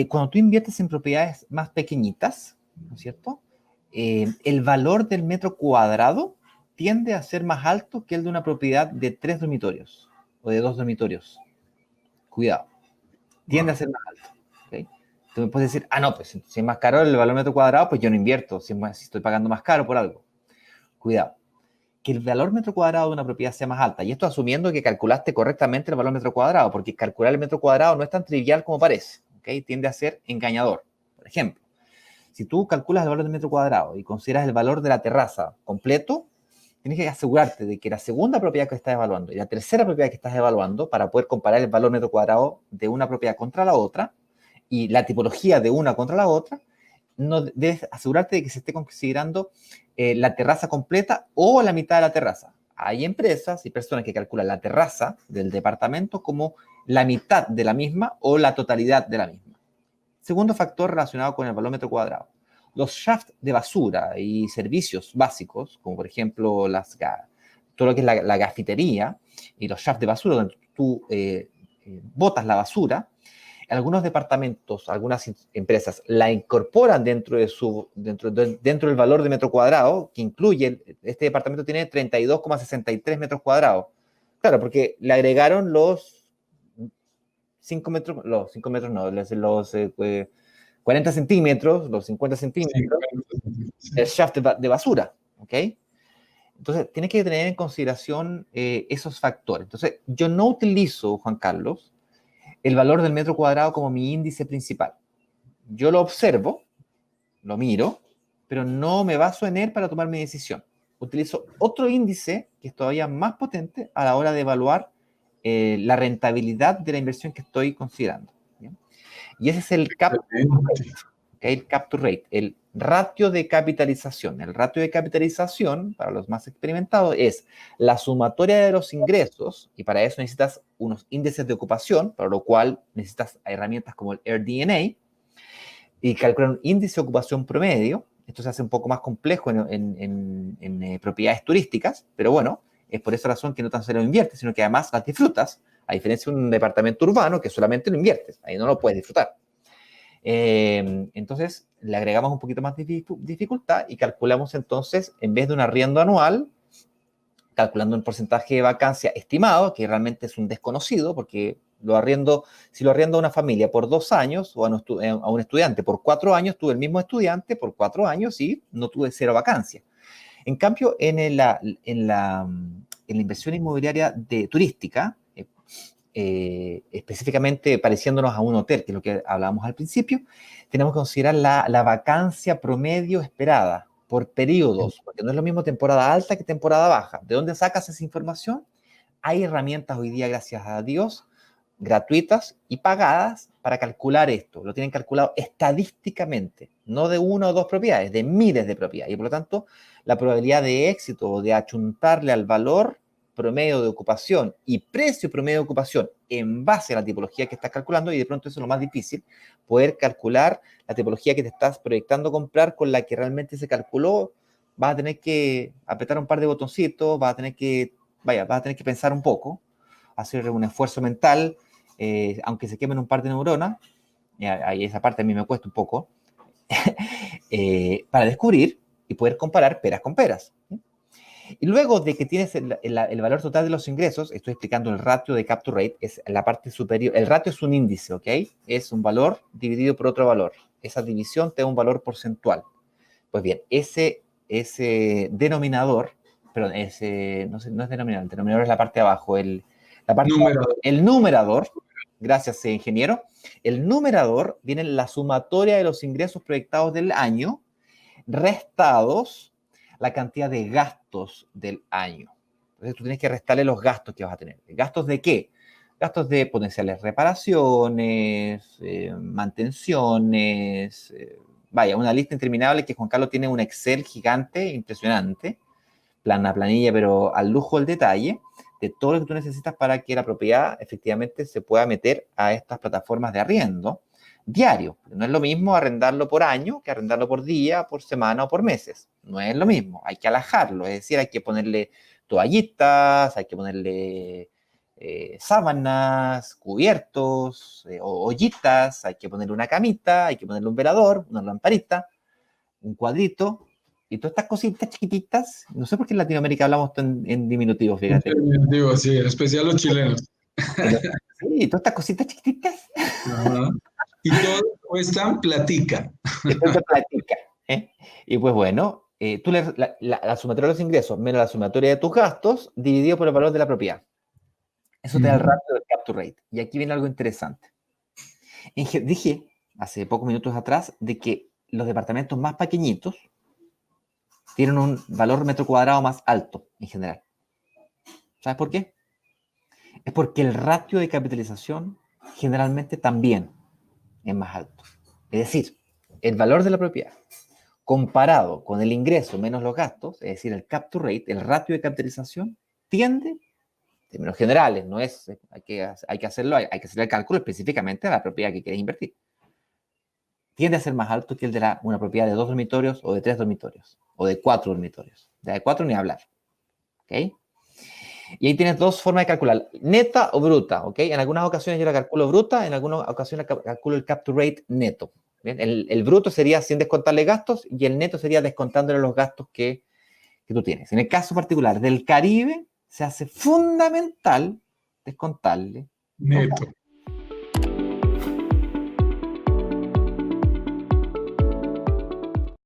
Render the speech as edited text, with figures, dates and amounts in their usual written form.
Cuando tú inviertes en propiedades más pequeñitas, ¿no es cierto? El valor del metro cuadrado tiende a ser más alto que el de una propiedad de 3 dormitorios o de 2 dormitorios. Cuidado, tiende a ser más alto. ¿Okay? Tú me puedes decir, no, pues si es más caro el valor del metro cuadrado, pues yo no invierto, si estoy pagando más caro por algo. Cuidado, que el valor metro cuadrado de una propiedad sea más alta, y esto asumiendo que calculaste correctamente el valor metro cuadrado, porque calcular el metro cuadrado no es tan trivial como parece, ¿okay? Tiende a ser engañador. Por ejemplo, si tú calculas el valor del metro cuadrado y consideras el valor de la terraza completo, tienes que asegurarte de que la segunda propiedad que estás evaluando y la tercera propiedad que estás evaluando, para poder comparar el valor metro cuadrado de una propiedad contra la otra y la tipología de una contra la otra, no debes asegurarte de que se esté considerando la terraza completa o la mitad de la terraza. Hay empresas y personas que calculan la terraza del departamento como la mitad de la misma o la totalidad de la misma. Segundo factor relacionado con el valor metro cuadrado. Los shafts de basura y servicios básicos, como por ejemplo todo lo que es la gafitería y los shafts de basura donde tú botas la basura, algunos departamentos, algunas empresas la incorporan dentro del valor de metro cuadrado, que incluye, este departamento tiene 32,63 metros cuadrados. Claro, porque le agregaron los 5 metros, los 5 metros no, los 40 centímetros, los 50 centímetros, el shaft de basura, ¿ok? Entonces, tienes que tener en consideración esos factores. Entonces, yo no utilizo, Juan Carlos, el valor del metro cuadrado como mi índice principal. Yo lo observo, lo miro, pero no me baso en él para tomar mi decisión. Utilizo otro índice que es todavía más potente a la hora de evaluar la rentabilidad de la inversión que estoy considerando. ¿Bien? Y ese es el cap to rate, el ratio de capitalización. El ratio de capitalización, para los más experimentados, es la sumatoria de los ingresos, y para eso necesitas unos índices de ocupación, para lo cual necesitas herramientas como el AirDNA, y calcular un índice de ocupación promedio. Esto se hace un poco más complejo en propiedades turísticas, pero bueno, es por esa razón que no tan solo lo inviertes, sino que además las disfrutas, a diferencia de un departamento urbano que solamente lo inviertes, ahí no lo puedes disfrutar. Entonces, le agregamos un poquito más de dificultad y calculamos entonces, en vez de un arriendo anual, calculando un porcentaje de vacancia estimado, que realmente es un desconocido, porque si lo arriendo a una familia por 2 años o a un estudiante por 4 años, tuve el mismo estudiante por 4 años y no tuve 0 vacancia. En cambio, en la inversión inmobiliaria turística, específicamente pareciéndonos a un hotel, que es lo que hablábamos al principio, tenemos que considerar la vacancia promedio esperada por periodos, porque no es lo mismo temporada alta que temporada baja. ¿De dónde sacas esa información? Hay herramientas hoy día, gracias a Dios, gratuitas y pagadas para calcular esto. Lo tienen calculado estadísticamente, no de una o dos propiedades, de miles de propiedades. Y por lo tanto, la probabilidad de éxito o de achuntarle al valor promedio de ocupación y precio promedio de ocupación en base a la tipología que estás calculando, y de pronto eso es lo más difícil, poder calcular la tipología que te estás proyectando comprar con la que realmente se calculó. Vas a tener que apretar un par de botoncitos, vas a tener que pensar un poco, hacer un esfuerzo mental, aunque se quemen un par de neuronas, y esa parte a mí me cuesta un poco, para descubrir y poder comparar peras con peras. Y luego de que tienes el valor total de los ingresos, estoy explicando el ratio de cap to rate, es la parte superior. El ratio es un índice, ¿ok? Es un valor dividido por otro valor. Esa división te da un valor porcentual. Pues bien, ese denominador, perdón, no es denominador, el denominador es la parte de abajo, el numerador, gracias, ingeniero. El numerador viene en la sumatoria de los ingresos proyectados del año, restados la cantidad de gastos del año. Entonces tú tienes que restarle los gastos que vas a tener. ¿Gastos de qué? Gastos de potenciales reparaciones, mantenciones, una lista interminable que Juan Carlos tiene un Excel gigante, impresionante, una planilla, pero al lujo del detalle, de todo lo que tú necesitas para que la propiedad efectivamente se pueda meter a estas plataformas de arriendo diario. No es lo mismo arrendarlo por año que arrendarlo por día, por semana o por meses. No es lo mismo, hay que alajarlo, es decir, hay que ponerle toallitas, hay que ponerle sábanas, cubiertos, ollitas, hay que ponerle una camita, hay que ponerle un velador, una lamparita, un cuadrito, y todas estas cositas chiquititas. No sé por qué en Latinoamérica hablamos en diminutivo, fíjate. Digo, sí, en especial los chilenos. Sí, todas estas cositas chiquititas. Ajá. Y todos cuestan platica. Esto te platica. ¿Eh? Y pues bueno, tú la sumatoria de los ingresos menos la sumatoria de tus gastos dividido por el valor de la propiedad. Eso te da el Ujú. ratio del capture rate. Y aquí viene algo interesante. Dije hace pocos minutos atrás de que los departamentos más pequeñitos tienen un valor metro cuadrado más alto en general. ¿Sabes por qué? Es porque el ratio de capitalización generalmente también es más alto. Es decir, el valor de la propiedad comparado con el ingreso menos los gastos, es decir, el capture rate, el ratio de capitalización, tiende, en términos generales, no es, hay que hacerlo, hay que hacer el cálculo específicamente a la propiedad que quieres invertir, tiende a ser más alto que el de una propiedad de 2 dormitorios o de 3 dormitorios o de 4 dormitorios. De 4 ni hablar. ¿Ok? Y ahí tienes dos formas de calcular, neta o bruta, ¿ok? En algunas ocasiones yo la calculo bruta, en algunas ocasiones calculo el capture rate neto. ¿Bien? El bruto sería sin descontarle gastos y el neto sería descontándole los gastos que tú tienes. En el caso particular del Caribe, se hace fundamental descontarle los Neto. gastos.